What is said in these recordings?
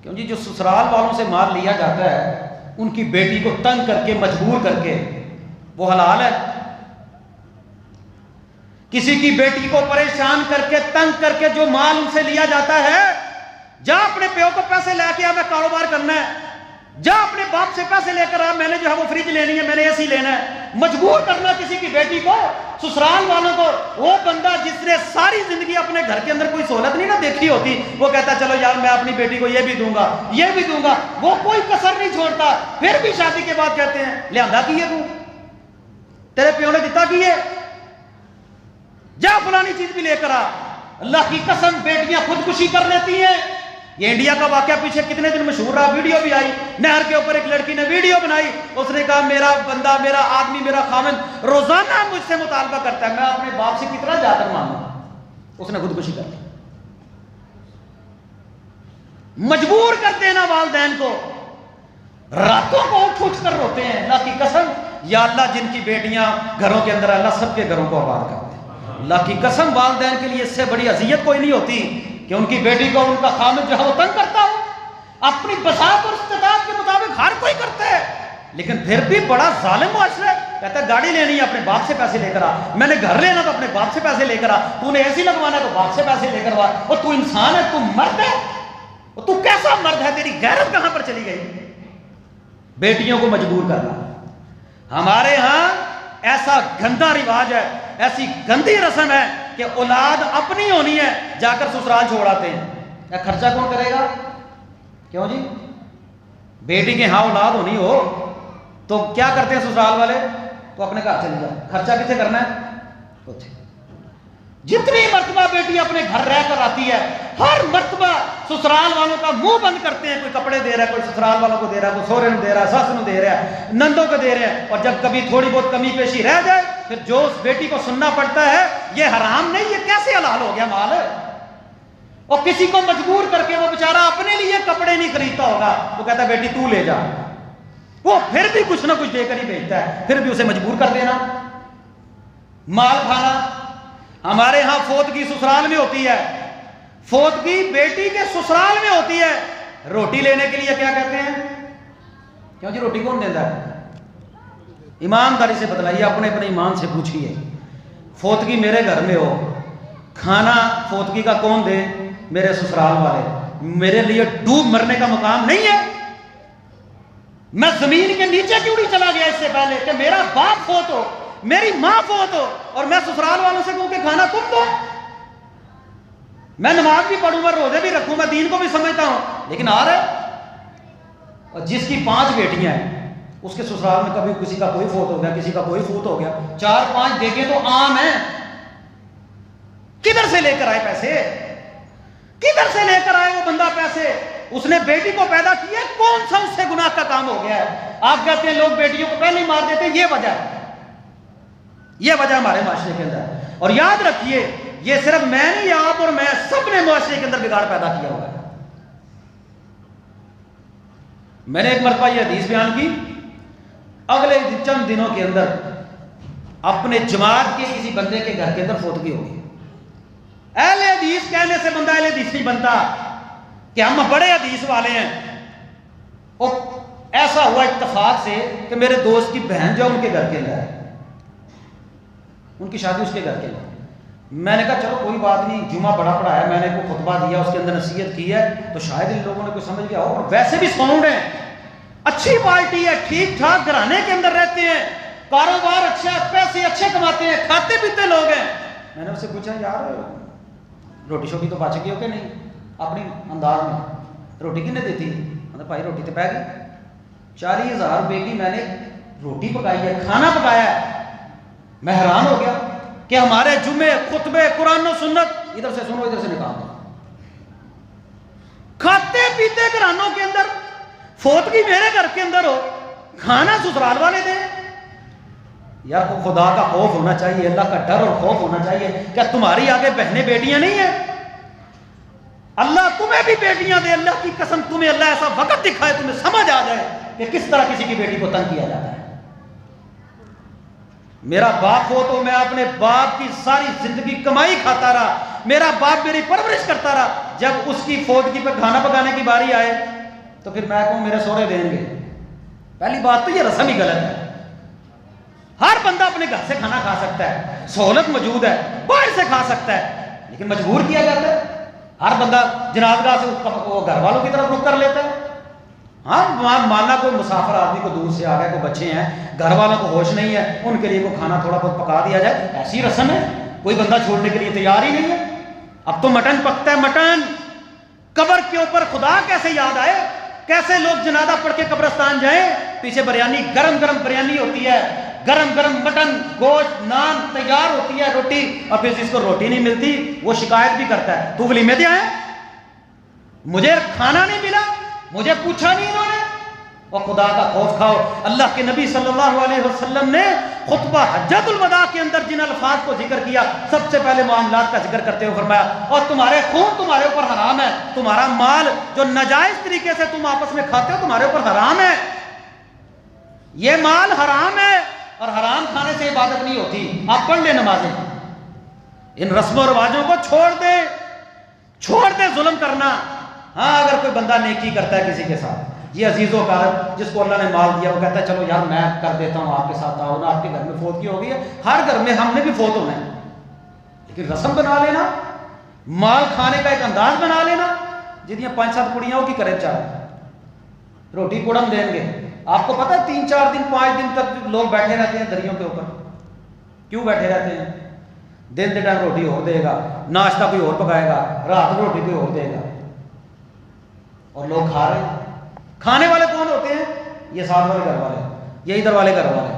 کیوں جی جو سسرال والوں سے مال لیا جاتا ہے ان کی بیٹی کو تنگ کر کے مجبور کر کے وہ حلال ہے؟ کسی کی بیٹی کو پریشان کر کے تنگ کر کے جو مال ان سے لیا جاتا ہے، جا اپنے پیو کو پیسے لے کے آ میں کاروبار کرنا ہے، جا اپنے باپ سے پیسے لے کر آ میں نے جو ہے وہ فریج لینی ہے، میں نے اے سی لینا ہے، مجبور کرنا کسی کی بیٹی کو، سسرال والوں کو، وہ بندہ جس نے ساری زندگی اپنے گھر کے اندر کوئی سہولت نہیں نہ دیکھی ہوتی، وہ کہتا چلو یار میں اپنی بیٹی کو یہ بھی دوں گا یہ بھی دوں گا، وہ کوئی کسر نہیں چھوڑتا، پھر بھی شادی کے بعد کہتے ہیں لیا کیے تو تیرے پیو نے دیتا کیے، جا فلانی چیز بھی لے کر آ۔ اللہ کی قسم بیٹیاں خودکشی کر لیتی ہیں۔ یہ انڈیا کا واقعہ پیچھے کتنے دن مشہور رہا، ویڈیو بھی آئی، نہر کے اوپر ایک لڑکی نے ویڈیو بنائی، اس نے کہا میرا بندہ، میرا آدمی، میرا خاوند روزانہ مجھ سے مطالبہ کرتا ہے، میں اپنے باپ سے کتنا جا کر مانگوں۔ اس نے خودکشی کر لی۔ مجبور کر دینا والدین کو، راتوں کو اٹھ کر روتے ہیں۔ اللہ کی قسم، یا اللہ جن کی بیٹیاں گھروں کے اندر، اللہ سب کے گھروں کو آباد کر دے۔ اللہ کی قسم والدین کے لیے اس سے بڑی اذیت کوئی نہیں ہوتی کہ ان کی بیٹی کو ان کا خامد جو ہے وہ تنگ کرتا ہو۔ اپنی بساط اور استطاعت کے مطابق ہر کوئی کرتا ہے، لیکن پھر بھی بڑا ظالم معاشرہ ہے۔ کہتا ہے گاڑی لینی ہے اپنے باپ سے پیسے لے کر آ، میں نے گھر لینا تو اپنے باپ سے پیسے لے کر آ، تو نے اے سی لگوانا ہے تو باپ سے پیسے لے کر آ، اور تو انسان ہے، تو مرد ہے، اور تو کیسا مرد ہے، تیری غیرت کہاں پر چلی گئی؟ بیٹیوں کو مجبور کرنا ہمارے ہاں ایسا گندا رواج ہے، ایسی گندی رسم ہے کہ اولاد اپنی ہونی ہے، جا کر سسرال چھوڑ آتے ہیں۔ خرچہ کون کرے گا؟ کیوں جی؟ بیٹی کے ہاں اولاد ہونی ہو تو کیا کرتے ہیں سسرال والے؟ تو اپنے گھر چلے جائے، خرچہ کتنے کرنا ہے؟ جتنی مرتبہ بیٹی اپنے گھر رہ کر آتی ہے، ہر مرتبہ سسرال والوں کا منہ بند کرتے ہیں، کوئی کپڑے دے رہا ہے، کوئی سسرال والوں کو دے رہا ہے، کوئی سوہرے میں دے رہا ہے، ساس میں دے رہا ہے، نندوں کو دے رہے ہیں، اور جب کبھی تھوڑی بہت کمی پیشی رہ جائے پھر جو اس بیٹی کو سننا پڑتا ہے یہ حرام نہیں، یہ کیسے حلال ہو گیا مال؟ اور کسی کو مجبور کر کے وہ بیچارہ اپنے لیے کپڑے نہیں خریدتا ہوگا، وہ کہتا ہے بیٹی تو لے جا، وہ پھر بھی کچھ نہ کچھ دے کر ہی بھیجتا ہے، پھر بھی اسے مجبور کر دینا۔ مال کھانا، ہمارے ہاں فوتگی سسرال میں ہوتی ہے، فوتگی بیٹی کے سسرال میں ہوتی ہے، روٹی لینے کے لیے کیا کہتے ہیں؟ کیوں جی روٹی کون دیتا ہے؟ ایمانداری سے بتلائیے، اپنے اپنے ایمان سے پوچھئے، فوتگی میرے گھر میں ہو، کھانا فوتگی کا کون دے؟ میرے سسرال والے۔ میرے لیے ڈوب مرنے کا مقام نہیں ہے؟ میں زمین کے نیچے کیوں نہیں چلا گیا اس سے پہلے کہ میرا باپ فوت ہو، میری ماں فوت ہو، اور میں سسرال والوں سے کہوں کہ کھانا تم دو؟ میں نماز بھی پڑھوں گا، روزے بھی رکھوں، میں دین کو بھی سمجھتا ہوں، لیکن آ رہا ہے۔ اور جس کی 5 بیٹیاں ہیں اس کے سسرال میں کبھی کسی کا کوئی فوت ہو گیا، کسی کا کوئی فوت ہو گیا، 4-5 دیکھیں تو عام ہیں۔ کدھر سے لے کر آئے پیسے؟ کدھر سے لے کر آئے وہ بندہ پیسے؟ اس نے بیٹی کو پیدا کیا، کون سا اس سے گناہ کا کام ہو گیا ہے؟ آپ کہتے ہیں لوگ بیٹیوں کو پہلے ہی مار دیتے ہیں، یہ وجہ ہے، یہ وجہ ہمارے معاشرے کے اندر ہے۔ اور یاد رکھیے یہ صرف میں نہیں، آپ اور میں سب نے معاشرے کے اندر بگاڑ پیدا کیا ہوا ہے۔ میں نے ایک مرتبہ یہ حدیث بیان کی، اگلے چند دنوں کے اندر اپنے جماعت کے کسی بندے کے گھر کے اندر فوتگی ہوگی۔ اہل حدیث کہنے سے بندہ اہل حدیث نہیں بنتا کہ ہم بڑے حدیث والے ہیں۔ اور ایسا ہوا اتفاق سے کہ میرے دوست کی بہن جو ان کے گھر کے اندر ہے، ان کی شادی اس کے گھر کے اندر، میں نے کہا چلو کوئی بات نہیں، جمعہ بڑا پڑھایا، میں نے کوئی خطبہ دیا، اس کے اندر نصیحت کی ہے تو شاید ان لوگوں نے کوئی سمجھ گیا ہو، اور ویسے بھی ساؤنڈ ہے، اچھی پارٹی ہے، ٹھیک ٹھاک گھرانے کے اندر رہتے ہیں، کاروبار اچھا ہے، پیسے اچھے کماتے ہیں، کھاتے پیتے لوگ ہیں۔ میں نے اس سے پوچھا یار روٹی شوٹی تو بچ گئی ہو کہ نہیں؟ اپنی انداز میں روٹی کنے دیتی؟ مطلب بھائی روٹی تو پہ گئی، 40,000 روپے کی میں نے روٹی پکائی ہے، کھانا پکایا ہے۔ میں حیران ہو گیا کہ ہمارے جمعے، خطبے، قرآن و سنت ادھر سے سنو ادھر سے نکال دو، کھاتے پیتے گھرانوں کے اندر، فوتگی میرے گھر کے اندر ہو، کھانا سسرال والے دیں۔ یار خدا کا خوف ہونا چاہیے، اللہ کا ڈر اور خوف ہونا چاہیے۔ کیا تمہاری آگے بہنیں بیٹیاں نہیں ہیں؟ اللہ تمہیں بھی بیٹیاں دے، اللہ کی قسم تمہیں اللہ ایسا وقت دکھائے، تمہیں سمجھ آ جائے کہ کس طرح کسی کی بیٹی کو تنگ کیا جاتا ہے۔ میرا باپ ہو تو میں اپنے باپ کی ساری زندگی کمائی کھاتا رہا، میرا باپ میری پرورش کرتا رہا، جب اس کی فوتگی پہ کھانا پکانے کی باری آئے تو پھر میں کہوں میرے سوہرے دیں گے؟ پہلی بات تو یہ رسم ہی غلط ہے۔ ہر بندہ اپنے گھر سے کھانا کھا سکتا ہے، سہولت موجود ہے، باہر سے کھا سکتا ہے، لیکن مجبور کیا جاتا ہے۔ ہر بندہ جنازگاہ سے وہ گھر والوں کی طرف رخ کر لیتا ہے۔ ہاں ماننا کوئی مسافر آدمی کو دور سے آ گیا، کوئی بچے ہیں، گھر والوں کو ہوش نہیں ہے، ان کے لیے کوئی کھانا تھوڑا بہت پکا دیا جائے، ایسی رسم ہے، کوئی بندہ چھوڑنے کے لیے تیار ہی نہیں ہے۔ اب تو مٹن پکتا ہے، مٹن قبر کے اوپر خدا کیسے یاد آئے، کیسے لوگ جنازہ پڑھ کے قبرستان جائیں، پیچھے بریانی، گرم گرم بریانی ہوتی ہے، گرم گرم مٹن، گوشت، نان تیار ہوتی ہے، روٹی، اور پھر جس کو روٹی نہیں ملتی وہ شکایت بھی کرتا ہے، تو ولیمے دے آئے، مجھے کھانا نہیں ملا، مجھے پوچھا نہیں انہوں نے۔ اور خدا کا خوف کھاؤ۔ اللہ کے نبی صلی اللہ علیہ وسلم نے خطبہ حجۃ الوداع کے اندر جن الفاظ کو ذکر کیا، سب سے پہلے معاملات کا ذکر کرتے ہوئے فرمایا، اور تمہارے خون تمہارے اوپر حرام ہے، تمہارا مال جو ناجائز طریقے سے تم آپس میں کھاتے ہو تمہارے اوپر حرام ہے، یہ مال حرام ہے، اور حرام کھانے سے عبادت نہیں ہوتی۔ آپ پڑھ لیں نمازیں، ان رسم و رواجوں کو چھوڑ دے ظلم کرنا۔ ہاں اگر کوئی بندہ نیکی کرتا ہے کسی کے ساتھ، یہ عزیز و اقارب جس کو اللہ نے مال دیا وہ کہتا ہے چلو یار میں کر دیتا ہوں آپ کے ساتھ تعاون، آپ کے گھر میں فوت کی ہو گئی ہے، ہر گھر میں ہم نے بھی فوت ہونا ہے، لیکن رسم بنا لینا، مال کھانے کا ایک انداز بنا لینا، جتنی 5-7 کڑیاں ہو کی کرے چاہے روٹی کوڑم دیں گے۔ آپ کو پتہ ہے 3-4 دن 5 دن تک لوگ بیٹھے رہتے ہیں دریوں کے اوپر، کیوں بیٹھے رہتے ہیں؟ دن کے ٹائم روٹی اور دے گا، ناشتہ کوئی اور پکائے گا، رات میں روٹی کوئی اور دے گا، اور لوگ کھا رہے ہیں۔ کھانے والے کون ہوتے ہیں؟ یہ ساتھ والے گھر والے، یہ ادھر والے گھر والے،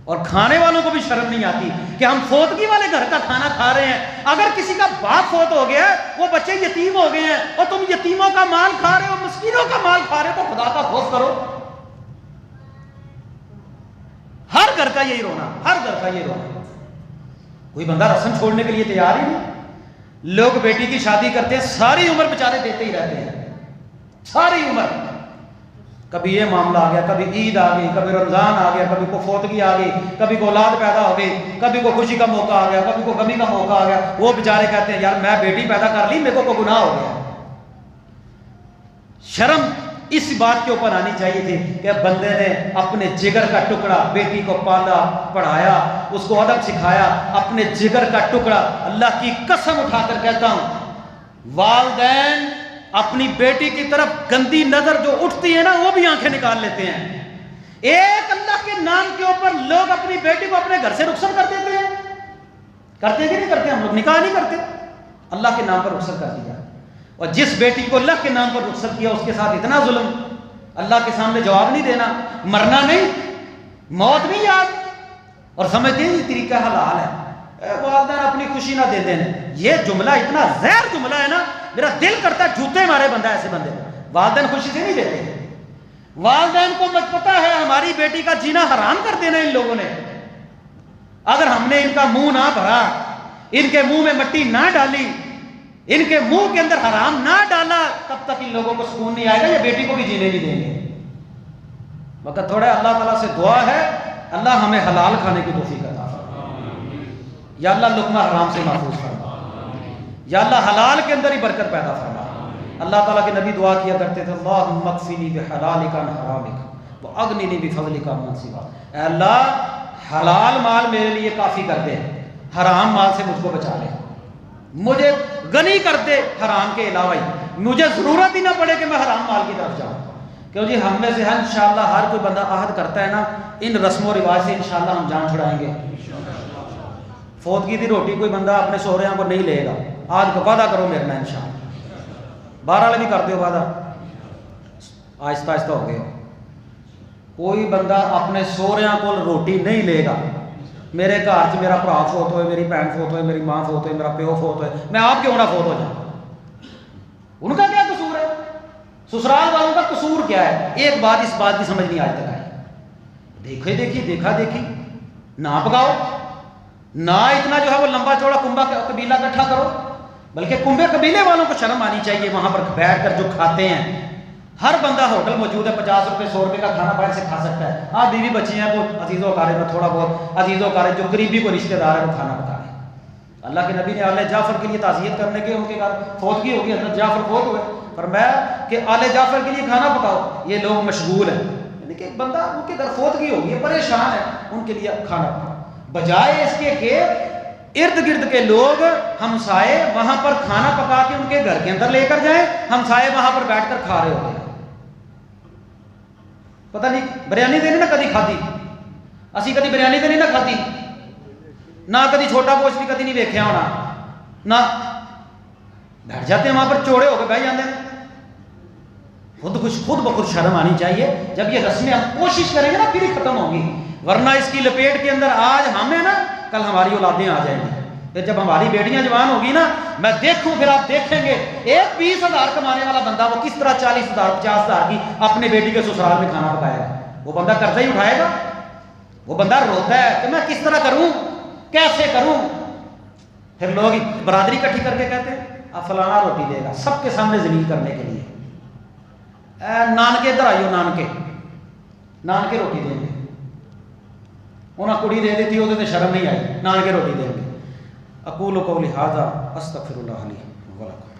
اور کھانے والوں کو بھی شرم نہیں آتی کہ ہم فوتگی والے گھر کا کھانا کھا رہے ہیں۔ اگر کسی کا باپ فوت ہو گیا ہے، وہ بچے یتیم ہو گئے ہیں، اور تم یتیموں کا مال کھا رہے ہو، مسکینوں کا مال کھا رہے ہو، تو خدا کا خوف کرو۔ ہر گھر کا یہی رونا، ہر گھر کا یہ رونا، کوئی بندہ رسم چھوڑنے کے لیے تیار ہی نہیں۔ لوگ بیٹی کی شادی کرتے ہیں، ساری عمر بیچارے دیتے ہی رہتے ہیں، ساری عمر، کبھی یہ معاملہ آ گیا، کبھی عید آ گئی، کبھی رمضان آ گیا، کبھی کو فوتگی آ گئی، کبھی کو اولاد پیدا ہو گئی، کبھی کو خوشی کا موقع آ گیا، کبھی کو غمی کا موقع آ گیا، وہ بیچارے کہتے ہیں یار میں بیٹی پیدا کر لی، میرے کو گناہ ہو گیا۔ شرم اس بات کے اوپر آنی چاہیے تھی کہ بندے نے اپنے جگر کا ٹکڑا، بیٹی کو پالا پڑھایا، اس کو ادب سکھایا، اپنے جگر کا ٹکڑا، اللہ کی قسم اٹھا کر کہتا ہوں والدین اپنی بیٹی کی طرف گندی نظر جو اٹھتی ہے نا وہ بھی آنکھیں نکال لیتے ہیں۔ ایک اللہ کے نام کے اوپر لوگ اپنی بیٹی کو اپنے گھر سے رخصت کر دیتے ہیں، کرتے ہیں کہ نہیں کرتے؟ ہم لوگ نکاح نہیں کرتے، اللہ کے نام پر رخصت کر دیا، اور جس بیٹی کو اللہ کے نام پر رخصت کیا اس کے ساتھ اتنا ظلم، اللہ کے سامنے جواب نہیں دینا، مرنا نہیں، موت نہیں یاد، اور سمجھتے ہیں یہ طریقہ حلال ہے، والدین اپنی خوشی نہ دے دینے۔ یہ جملہ اتنا زہر جملہ ہے نا، میرا دل کرتا ہے جوتے مارے بندہ ایسے بندے، والدین خوشی سے نہیں دیتے۔ والدین کو مجھ پتا ہے ہماری بیٹی کا جینا حرام کر دینا ان لوگوں نے، اگر ہم نے ان کا منہ نہ بھرا، ان کے منہ میں مٹی نہ ڈالی، ان کے منہ کے اندر حرام نہ ڈالا، تب تک ان لوگوں کو سکون نہیں آئے گا، یہ بیٹی کو بھی جینے نہیں دیں گے۔ وقت تھوڑا اللہ تعالیٰ سے دعا ہے اللہ ہمیں حلال کھانے کی توفیق عطا فرما، یا اللہ لقمہ حرام سے محفوظ فرما، یا اللہ حلال کے اندر ہی برکت پیدا فرما۔ اللہ تعالیٰ کے نبی دعا کیا کرتے تھے اللہم اکفنی بحلالک عن حرامک واغننی بفضلک عمن سواک، اے اللہ حلال مال میرے لیے کافی کر دے، حرام مال سے مجھ کو بچا لے، مجھے غنی کر دے حرام کے علاوہ ہی، مجھے ضرورت ہی نہ پڑے کہ میں حرام مال کی طرف جاؤں۔ کیوں جی ہم میں سے انشاءاللہ ہر کوئی بندہ عہد کرتا ہے نا ان رسم و رواج سے انشاءاللہ ہم جان چھڑائیں گے۔ فوتگی دی روٹی کوئی بندہ اپنے سہریاں کو نہیں لے گا، آج کو وعدہ کرو میرے میں انشاءاللہ، بہرحال بھی کر دیو وعدہ، آہستہ آہستہ ہو گئے، کوئی بندہ اپنے سہریاں کو روٹی نہیں لے گا۔ میرے گھر سے میرا بھرا فوت ہوئے، میری بہن فوت ہوئے، میری ماں فوت ہوئے، میرا پیو فوت ہوئے، میں آپ کیوں نہ فوت ہو جاؤں؟ ان کا کیا قصور ہے؟ سسرال والوں کا قصور کیا ہے؟ ایک بات اس بات کی سمجھ نہیں آج تک آئی، دیکھا دیکھی نہ پکاؤ، نہ اتنا جو ہے وہ لمبا چوڑا کنبہ قبیلہ اکٹھا کرو، بلکہ کنبے قبیلے والوں کو شرم آنی چاہیے، وہاں پر بیٹھ کر جو کھاتے ہیں، ہر بندہ ہوٹل موجود ہے، 50 روپے 100 روپے کا کھانا باہر سے کھا سکتا ہے، ہاں بیوی بچی ہیں وہ عزیز و اقارب میں تھوڑا بہت عزیز و اقارب جو قریبی کو رشتہ دار ہے وہ کھانا پکا لیں، اللہ کے نبی نے آل جعفر کے لیے تعزیت کرنے کے، ان کے گھر فوتگی ہوگی، حضرت جعفر فوت ہوئے، فرمایا کہ آل جعفر کے لیے کھانا پکاؤ، یہ لوگ مشغول ہیں، یعنی کہ ایک بندہ ان کے گھر فوتگی ہوگی، یہ پریشان ہے، ان کے لیے کھانا پکاؤ، بجائے اس کے کہ ارد گرد کے لوگ ہمسائے وہاں پر کھانا پکا کے ان کے گھر کے اندر لے کر جائیں، ہمسائے وہاں پر بیٹھ کر کھا رہے ہوتے ہیں۔ پتہ نہیں بریانی تو نہیں نہ کدی کھادی، اسی کدی بریانی تو نہیں نہ کھادی، نہ کدی چھوٹا گوشت بھی کدی نہیں ویکھیا ہونا، نہ بیٹھ جاتے ہیں وہاں پر چوڑے ہو کے بیٹھ جاتے ہیں۔ خود بخود شرم آنی چاہیے، جب یہ رسمیں ہم کوشش کریں گے نا پھر ہی ختم ہوگی، ورنہ اس کی لپیٹ کے اندر آج ہم ہیں نا، کل ہماری اولادیں آ جائیں گی، پھر جب ہماری بیٹیاں جوان ہوگی نا، میں دیکھوں پھر آپ دیکھیں گے ایک 20,000 کمانے والا بندہ وہ کس طرح 40,000 50,000 کی اپنے بیٹی کے سسرال میں کھانا پکائے گا۔ وہ بندہ قرضہ ہی اٹھائے گا، وہ بندہ روتا ہے کہ میں کس طرح کروں، کیسے کروں۔ پھر لوگ برادری اکٹھی کر کے کہتے ہیں آپ فلانا روٹی دے گا، سب کے سامنے ذلیل کرنے کے لیے، نانکے ادھر آئیو، نانکے روٹی دیں گے، انہیں کڑی دے دیتی وہ تو شرم نہیں آئی، نانکے روٹی دیں گے۔ اقول قولی ھذا استغفر اللہ لی ولکم۔